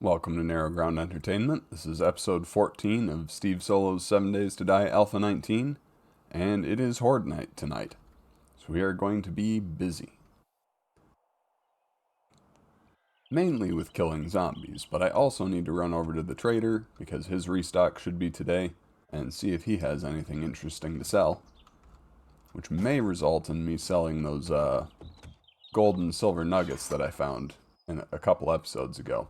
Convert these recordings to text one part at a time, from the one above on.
Welcome to Narrow Ground Entertainment. This is episode 14 of Steve Solo's 7 Days to Die Alpha 19, and it is Horde Night tonight, so we are going to be busy. Mainly with killing zombies, but I also need to run over to the trader, because his restock should be today, and see if he has anything interesting to sell, which may result in me selling those gold and silver nuggets that I found in a couple episodes ago.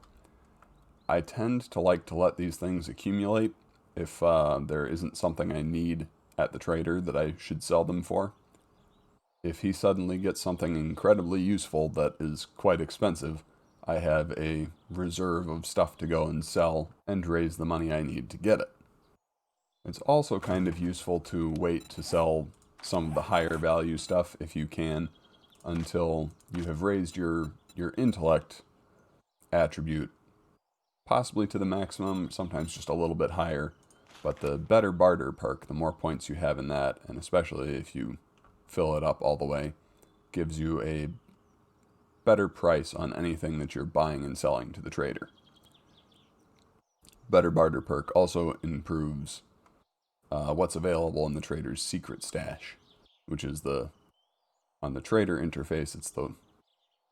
I tend to like to let these things accumulate if there isn't something I need at the trader that I should sell them for. If he suddenly gets something incredibly useful that is quite expensive, I have a reserve of stuff to go and sell and raise the money I need to get it. It's also kind of useful to wait to sell some of the higher value stuff if you can until you have raised your intellect attribute possibly to the maximum, sometimes just a little bit higher. But the better barter perk, the more points you have in that, and especially if you fill it up all the way, gives you a better price on anything that you're buying and selling to the trader. Better barter perk also improves what's available in the trader's secret stash, which is on the trader interface, it's the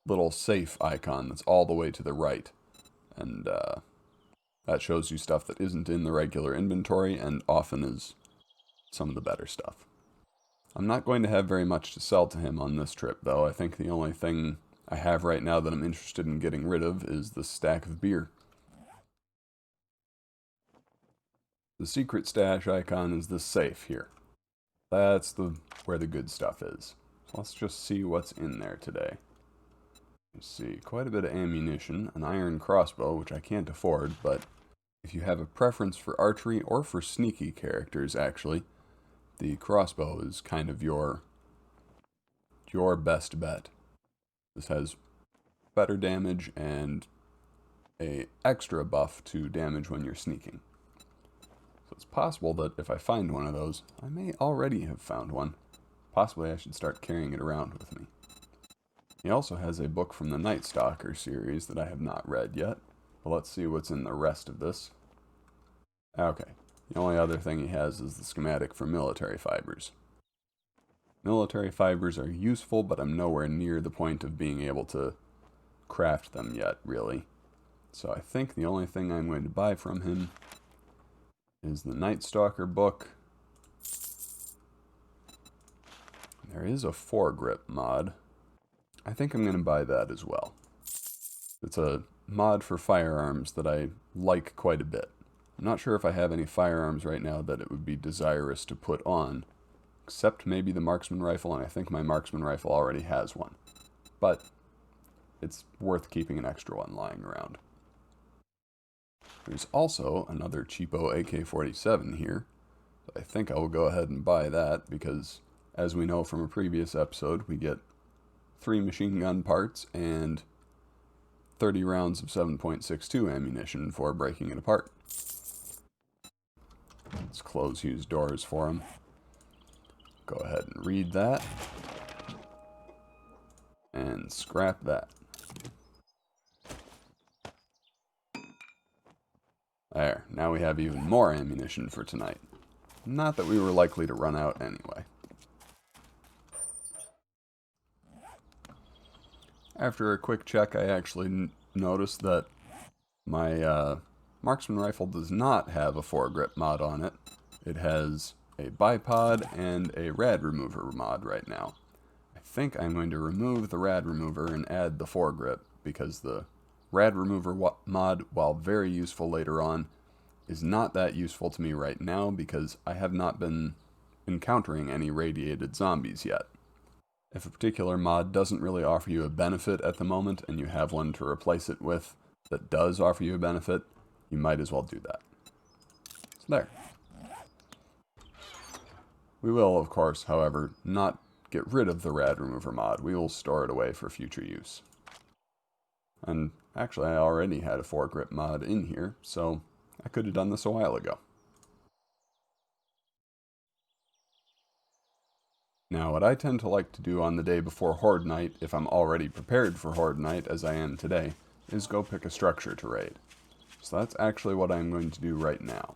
little safe icon that's all the way to the right. And that shows you stuff that isn't in the regular inventory and often is some of the better stuff. I'm not going to have very much to sell to him on this trip, though. I think the only thing I have right now that I'm interested in getting rid of is the stack of beer. The secret stash icon is this safe here. That's where the good stuff is. So let's just see what's in there today. Let's see, quite a bit of ammunition, an iron crossbow, which I can't afford, but if you have a preference for archery or for sneaky characters, actually, the crossbow is kind of your best bet. This has better damage and a extra buff to damage when you're sneaking. So it's possible that if I find one of those, I may already have found one. Possibly I should start carrying it around with me. He also has a book from the Night Stalker series that I have not read yet. But let's see what's in the rest of this. Okay, the only other thing he has is the schematic for military fibers. Military fibers are useful, but I'm nowhere near the point of being able to craft them yet, really. So I think the only thing I'm going to buy from him is the Night Stalker book. There is a foregrip mod. I think I'm going to buy that as well. It's a mod for firearms that I like quite a bit. I'm not sure if I have any firearms right now that it would be desirous to put on, except maybe the marksman rifle, and I think my marksman rifle already has one. But it's worth keeping an extra one lying around. There's also another cheapo AK-47 here. I think I will go ahead and buy that because, as we know from a previous episode, we get 3 machine gun parts and 30 rounds of 7.62 ammunition for breaking it apart. Let's close Hugh's doors for him. Go ahead and read that. And scrap that. There, now we have even more ammunition for tonight. Not that we were likely to run out anyway. After a quick check, I actually noticed that my marksman rifle does not have a foregrip mod on it. It has a bipod and a rad remover mod right now. I think I'm going to remove the rad remover and add the foregrip because the rad remover mod, while very useful later on, is not that useful to me right now because I have not been encountering any radiated zombies yet. If a particular mod doesn't really offer you a benefit at the moment and you have one to replace it with that does offer you a benefit, you might as well do that. So there. We will, of course, however, not get rid of the rad remover mod. We will store it away for future use. And actually, I already had a foregrip mod in here, so I could have done this a while ago. Now, what I tend to like to do on the day before Horde Night, if I'm already prepared for Horde Night, as I am today, is go pick a structure to raid. So that's actually what I'm going to do right now.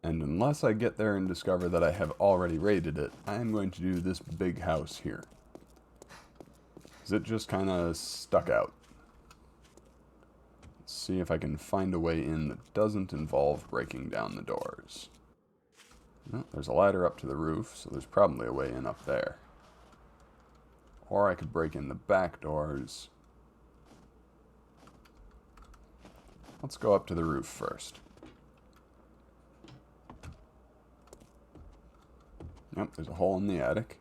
And unless I get there and discover that I have already raided it, I am going to do this big house here. Because it just kind of stuck out. Let's see if I can find a way in that doesn't involve breaking down the doors. Oh, there's a ladder up to the roof, so there's probably a way in up there. Or I could break in the back doors. Let's go up to the roof first. Yep, there's a hole in the attic.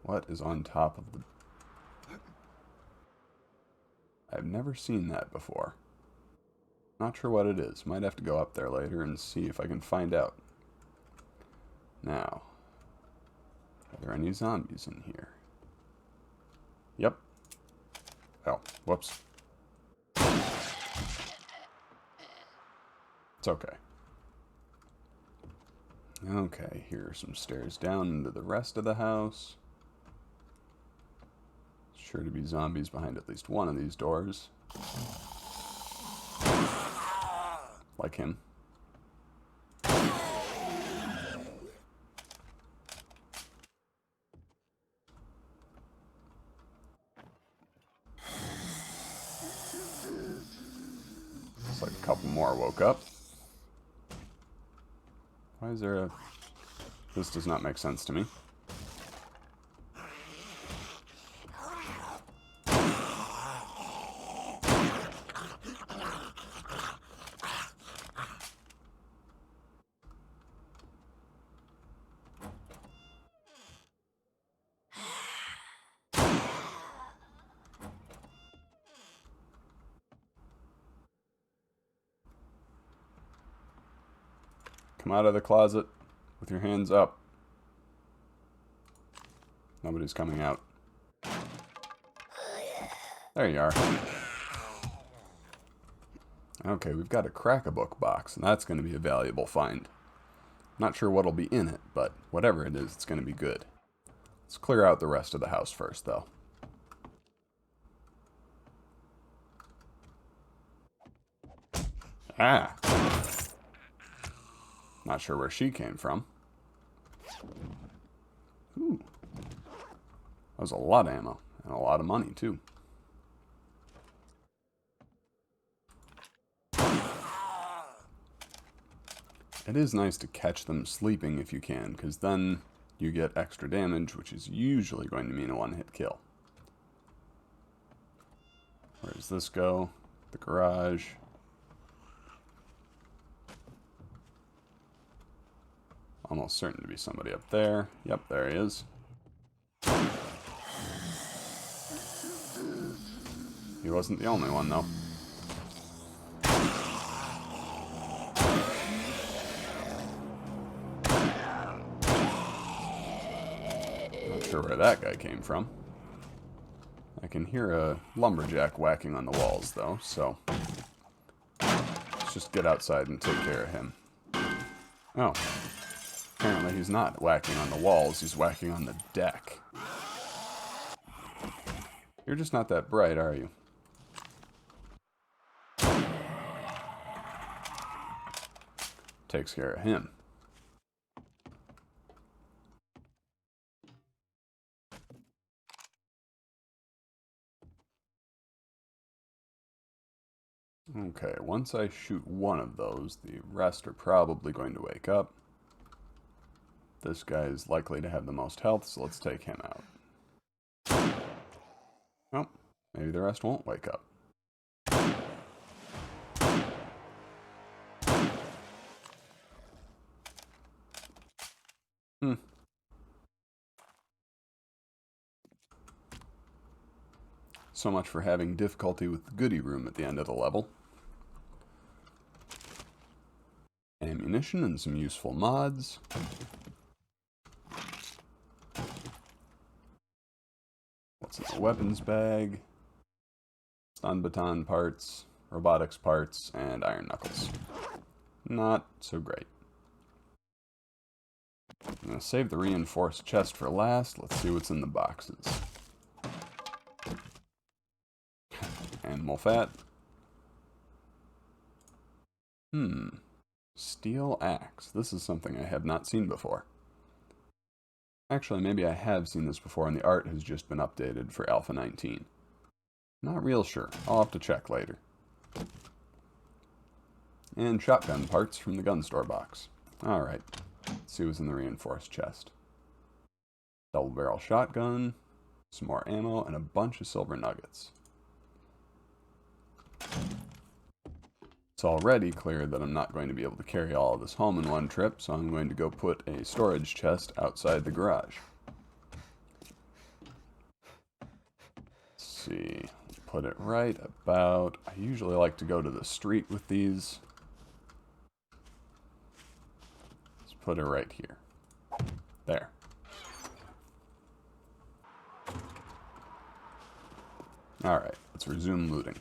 What is on top of the... I've never seen that before. Not sure what it is. Might have to go up there later and see if I can find out. Now, are there any zombies in here? Yep. Oh, whoops. It's okay. Okay, here are some stairs down into the rest of the house. Sure to be zombies behind at least one of these doors. Like him. Looks like a couple more woke up. Why is there a... This does not make sense to me. Come out of the closet with your hands up. Nobody's coming out. There you are. Okay, we've got a crack-a-book box, and that's going to be a valuable find. Not sure what'll be in it, but whatever it is, it's going to be good. Let's clear out the rest of the house first, though. Ah! Not sure where she came from. Ooh. That was a lot of ammo, and a lot of money, too. It is nice to catch them sleeping if you can, because then you get extra damage, which is usually going to mean a one-hit kill. Where does this go? The garage. Almost certain to be somebody up there. Yep, there he is. He wasn't the only one, though. Not sure where that guy came from. I can hear a lumberjack whacking on the walls, though, so... Let's just get outside and take care of him. Oh. Apparently he's not whacking on the walls, he's whacking on the deck. You're just not that bright, are you? Takes care of him. Okay, once I shoot one of those, the rest are probably going to wake up. This guy is likely to have the most health, so let's take him out. Oh, maybe the rest won't wake up. So much for having difficulty with the goodie room at the end of the level. Ammunition and some useful mods. What's in the weapons bag? Stun baton parts, robotics parts, and iron knuckles. Not so great. I'm going to save the reinforced chest for last. Let's see what's in the boxes. animal fat. Steel axe. This is something I have not seen before. Actually, maybe I have seen this before and the art has just been updated for Alpha 19. Not real sure. I'll have to check later. And shotgun parts from the gun store box. Alright, let's see what's in the reinforced chest. Double barrel shotgun, some more ammo, and a bunch of silver nuggets. It's already clear that I'm not going to be able to carry all of this home in one trip, so I'm going to go put a storage chest outside the garage. Let's see, put it right about... I usually like to go to the street with these. Let's put it right here. There. Alright, let's resume looting.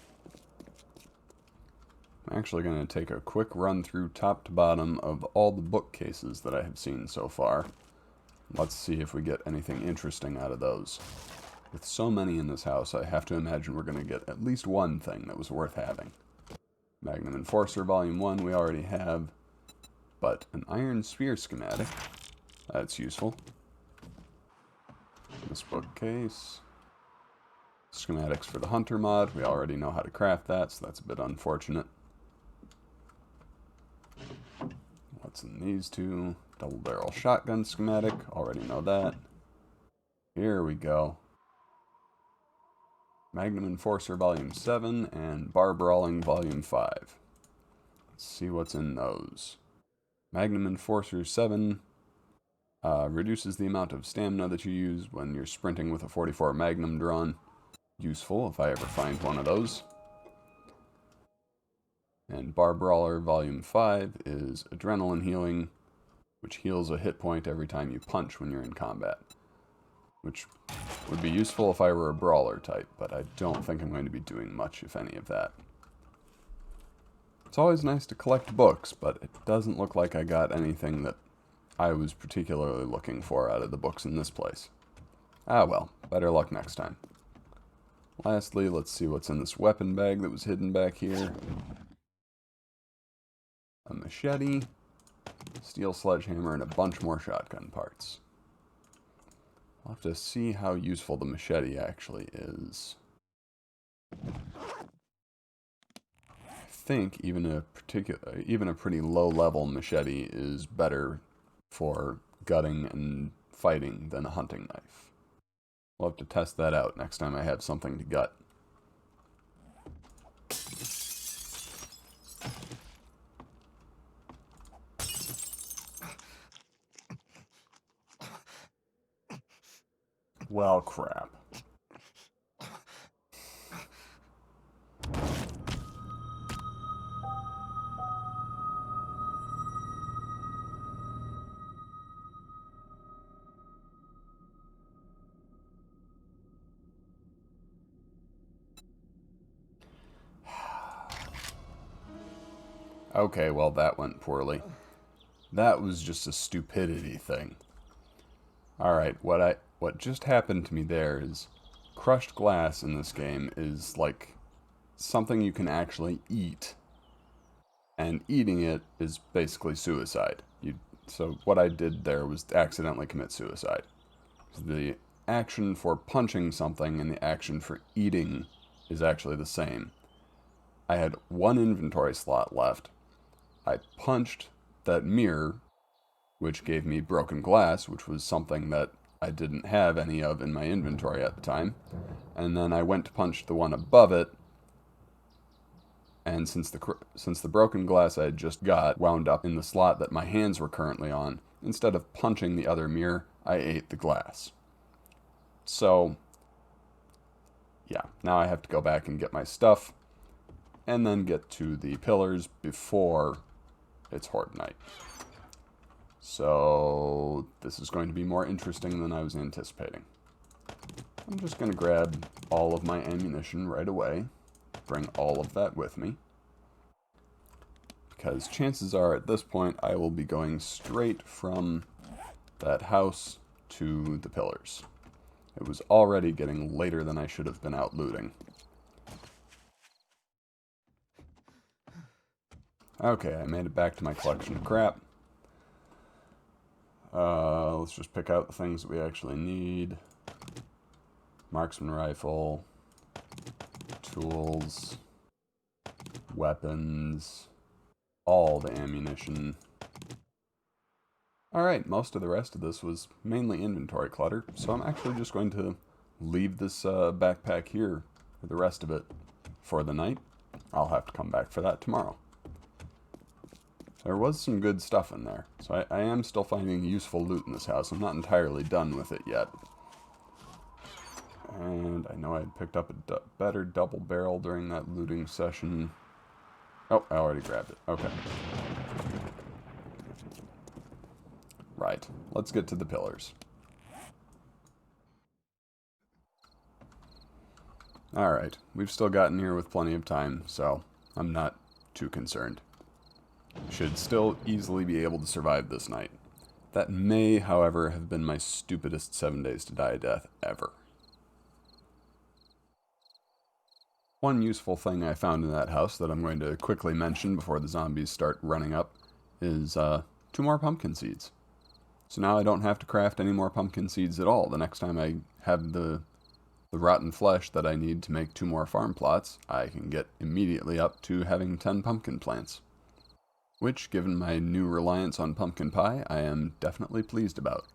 I'm actually going to take a quick run through top to bottom of all the bookcases that I have seen so far. Let's see if we get anything interesting out of those. With so many in this house, I have to imagine we're going to get at least one thing that was worth having. Magnum Enforcer Volume 1 we already have, but an Iron Spear schematic, that's useful. This bookcase. Schematics for the Hunter mod, we already know how to craft that, so that's a bit unfortunate. What's in these two? Double barrel shotgun schematic, already know that. Here we go. Magnum Enforcer Volume 7 and Bar Brawling Volume 5. Let's see what's in those. Magnum Enforcer 7 reduces the amount of stamina that you use when you're sprinting with a 44 Magnum drawn. Useful if I ever find one of those. And Bar Brawler Volume 5 is Adrenaline Healing, which heals a hit point every time you punch when you're in combat. Which would be useful if I were a brawler type, but I don't think I'm going to be doing much, if any, of that. It's always nice to collect books, but it doesn't look like I got anything that I was particularly looking for out of the books in this place. Ah well, better luck next time. Lastly, let's see what's in this weapon bag that was hidden back here. A machete, steel sledgehammer, and a bunch more shotgun parts. I'll have to see how useful the machete actually is. I think even a pretty low-level machete is better for gutting and fighting than a hunting knife. We'll have to test that out next time I have something to gut. Well, crap. Okay, well, that went poorly. That was just a stupidity thing. Alright, what just happened to me there is crushed glass in this game is like something you can actually eat. And eating it is basically suicide. So what I did there was accidentally commit suicide. The action for punching something and the action for eating is actually the same. I had one inventory slot left. I punched that mirror, which gave me broken glass, which was something that I didn't have any of in my inventory at the time. And then I went to punch the one above it, and since the broken glass I had just got wound up in the slot that my hands were currently on, instead of punching the other mirror, I ate the glass. So, yeah, now I have to go back and get my stuff, and then get to the pillars before it's Horde Night. So, this is going to be more interesting than I was anticipating. I'm just going to grab all of my ammunition right away. Bring all of that with me. Because chances are at this point I will be going straight from that house to the pillars. It was already getting later than I should have been out looting. Okay, I made it back to my collection of crap. Let's just pick out the things that we actually need. Marksman rifle, tools, weapons, all the ammunition. Alright, most of the rest of this was mainly inventory clutter, so I'm actually just going to leave this backpack here for the rest of it for the night. I'll have to come back for that tomorrow. There was some good stuff in there, so I am still finding useful loot in this house. I'm not entirely done with it yet. And I know I had picked up a better double barrel during that looting session. Oh, I already grabbed it. Okay. Right. Let's get to the pillars. Alright. We've still gotten here with plenty of time, so I'm not too concerned. Should still easily be able to survive this night. That may, however, have been my stupidest 7 days to die death ever. One useful thing I found in that house that I'm going to quickly mention before the zombies start running up is 2 more pumpkin seeds. So now I don't have to craft any more pumpkin seeds at all. The next time I have the rotten flesh that I need to make 2 more farm plots, I can get immediately up to having 10 pumpkin plants. Which, given my new reliance on pumpkin pie, I am definitely pleased about.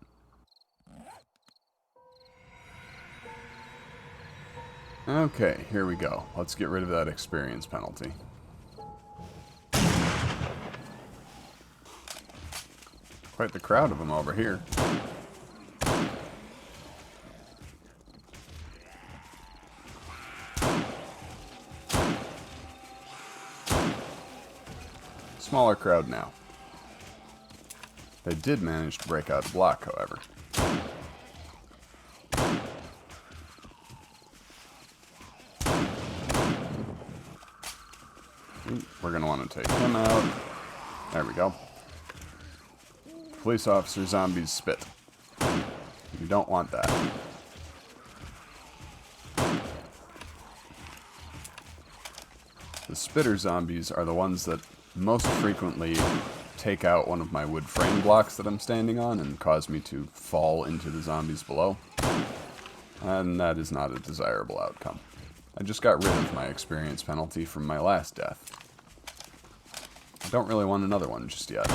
Okay, here we go. Let's get rid of that experience penalty. Quite the crowd of them over here. Smaller crowd now. They did manage to break out the block, however. We're going to want to take him out. There we go. Police officer zombies spit. You don't want that. The spitter zombies are the ones that most frequently take out one of my wood frame blocks that I'm standing on and cause me to fall into the zombies below. And that is not a desirable outcome. I just got rid of my experience penalty from my last death. I don't really want another one just yet.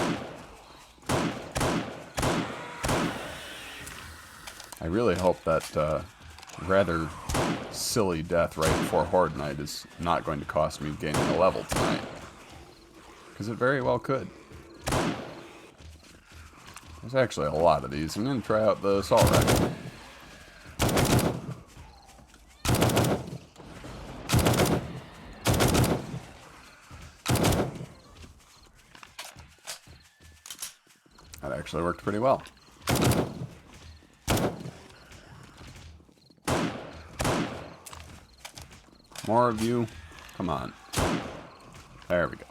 I really hope that rather silly death right before Horde Night is not going to cost me gaining a level tonight. Because it very well could. There's actually a lot of these. I'm going to try out the assault rifle. That actually worked pretty well. More of you. Come on. There we go.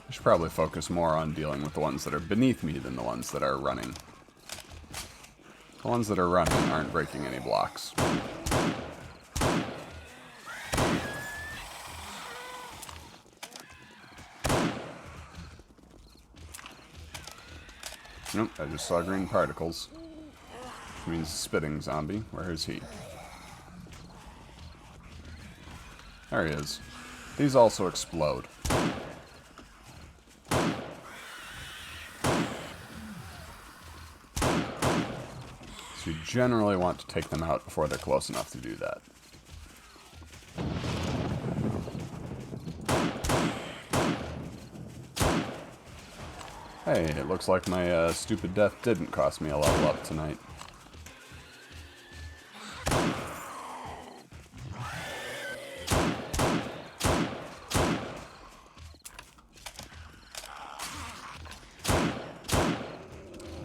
I should probably focus more on dealing with the ones that are beneath me than the ones that are running. The ones that are running aren't breaking any blocks. Nope, I just saw green particles. Which means spitting zombie. Where is he? There he is. These also explode. So you generally want to take them out before they're close enough to do that. Hey, it looks like my stupid death didn't cost me a level up tonight.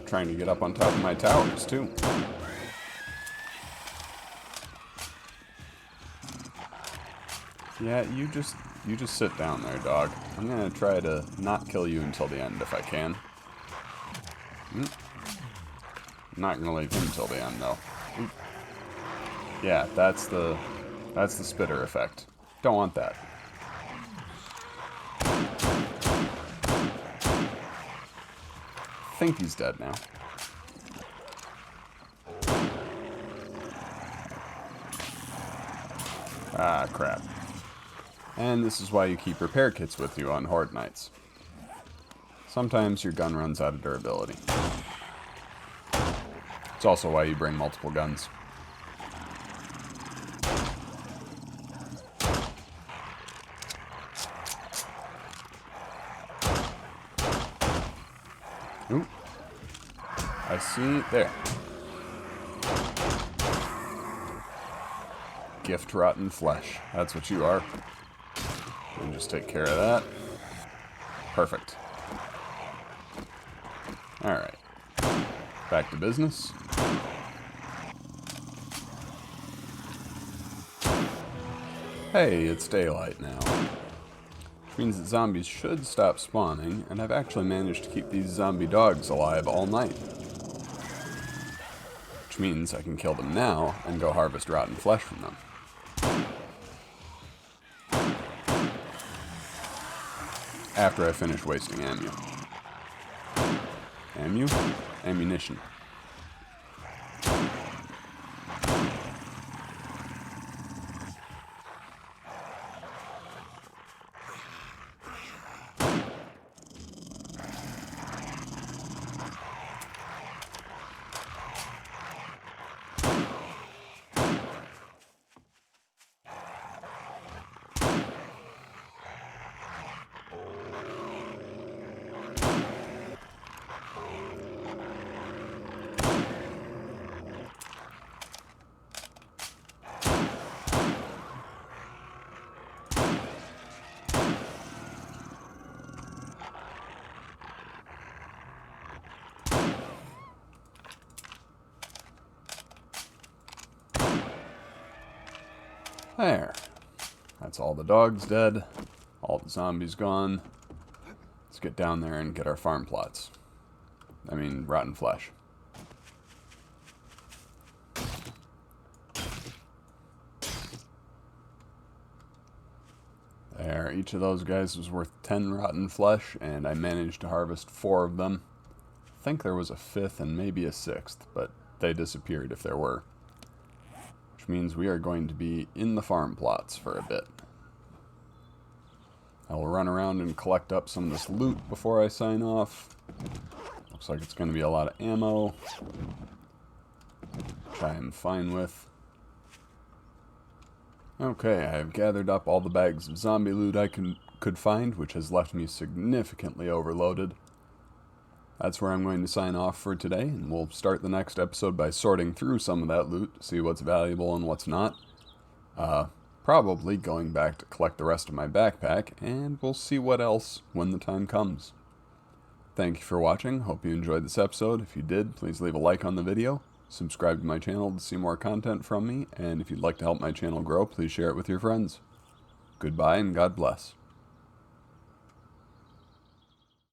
Trying to get up on top of my towers, too. Yeah, you just sit down there, dog. I'm gonna try to not kill you until the end if I can. I'm not gonna leave him until the end, though. Oop. Yeah, that's the spitter effect. Don't want that. I think he's dead now. Ah, crap. And this is why you keep repair kits with you on Horde nights. Sometimes your gun runs out of durability. It's also why you bring multiple guns. Ooh. I see. There. Gift rotten flesh. That's what you are. We'll just take care of that. Perfect. Alright. Back to business. Hey, it's daylight now. Which means that zombies should stop spawning, and I've actually managed to keep these zombie dogs alive all night. Which means I can kill them now and go harvest rotten flesh from them. After I finish wasting ammo. Ammunition. There. That's all the dogs dead. All the zombies gone. Let's get down there and get our farm plots. I mean, rotten flesh. There, each of those guys was worth 10 rotten flesh, and I managed to harvest 4 of them. I think there was a 5th and maybe a 6th, but they disappeared if there were. Which means we are going to be in the farm plots for a bit. I will run around and collect up some of this loot before I sign off. Looks like it's going to be a lot of ammo, which I am fine with. Okay, I have gathered up all the bags of zombie loot I could find, which has left me significantly overloaded. That's where I'm going to sign off for today, and we'll start the next episode by sorting through some of that loot to see what's valuable and what's not. Probably going back to collect the rest of my backpack, and we'll see what else when the time comes. Thank you for watching. Hope you enjoyed this episode. If you did, please leave a like on the video, subscribe to my channel to see more content from me, and if you'd like to help my channel grow, please share it with your friends. Goodbye and God bless.